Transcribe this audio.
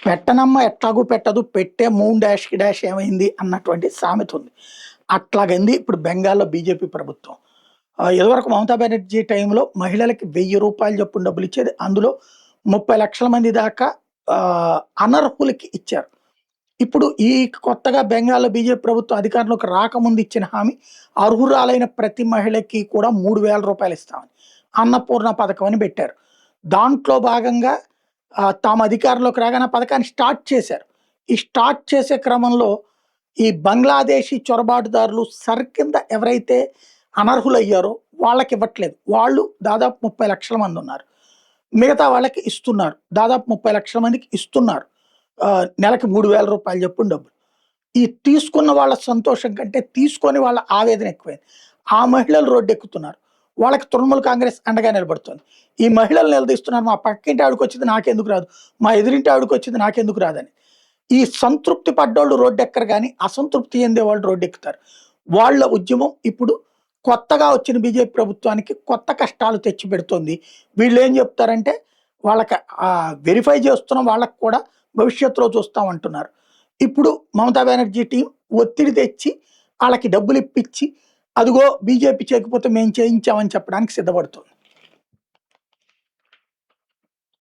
పెట్టనమ్మ ఎట్లాగూ పెట్టదు, పెట్టే మూన్ డాష్కి డాష్ ఏమైంది అన్నటువంటి సామెత ఉంది. అట్లాగైంది ఇప్పుడు బెంగాల్లో బీజేపీ ప్రభుత్వం. ఇదివరకు మమతా బెనర్జీ టైంలో మహిళలకి 1000 రూపాయలు చొప్పున డబ్బులు ఇచ్చేది. అందులో 30 లక్షల మంది దాకా అనర్హులకి ఇచ్చారు. ఇప్పుడు ఈ కొత్తగా బెంగాల్లో బీజేపీ ప్రభుత్వం అధికారంలోకి రాకముందు ఇచ్చిన హామీ, అర్హురాలైన ప్రతి మహిళకి కూడా 3000 రూపాయలు ఇస్తామని అన్నపూర్ణ పథకం అని పెట్టారు. దాంట్లో భాగంగా తాము అధికారంలోకి రాగానే ఆ పథకాన్ని స్టార్ట్ చేశారు. ఈ స్టార్ట్ చేసే క్రమంలో ఈ బంగ్లాదేశీ చొరబాటుదారులు కింద ఎవరైతే అనర్హులయ్యారో వాళ్ళకి ఇవ్వట్లేదు. వాళ్ళు దాదాపు 30 లక్షల మంది ఉన్నారు. మిగతా వాళ్ళకి ఇస్తున్నారు. దాదాపు 30 లక్షల మందికి ఇస్తున్నారు. నెలకి 3000 రూపాయలు చొప్పున డబ్బులు. ఈ తీసుకున్న వాళ్ళ సంతోషం కంటే తీసుకొని వాళ్ళ ఆవేదన ఎక్కువైంది. ఆ మహిళలు రోడ్డెక్కుతున్నారు. వాళ్ళకి తృణమూల్ కాంగ్రెస్ అండగా నిలబడుతుంది. ఈ మహిళలు నిలదీస్తున్నారు, మా పక్కింటి ఆవిడకొచ్చింది నాకెందుకు రాదు, మా ఎదురింటి ఆవిడకొచ్చింది నాకెందుకు రాదని. ఈ సంతృప్తి పడ్డోళ్ళు రోడ్డెక్కరు కానీ అసంతృప్తి చెందే వాళ్ళు రోడ్డెక్కుతారు. వాళ్ళ ఉద్యమం ఇప్పుడు కొత్తగా వచ్చిన బీజేపీ ప్రభుత్వానికి కొత్త కష్టాలు తెచ్చి పెడుతుంది. వీళ్ళు ఏం చెప్తారంటే వాళ్ళకి వెరిఫై చేస్తున్న వాళ్ళకి కూడా భవిష్యత్తులో చూస్తామంటున్నారు. ఇప్పుడు మమతా బెనర్జీ టీం ఒత్తిడి తెచ్చి వాళ్ళకి డబ్బులు ఇప్పించి, అదిగో బీజేపీ చేయకపోతే మేము చేయించామని చెప్పడానికి సిద్ధపడుతుంది.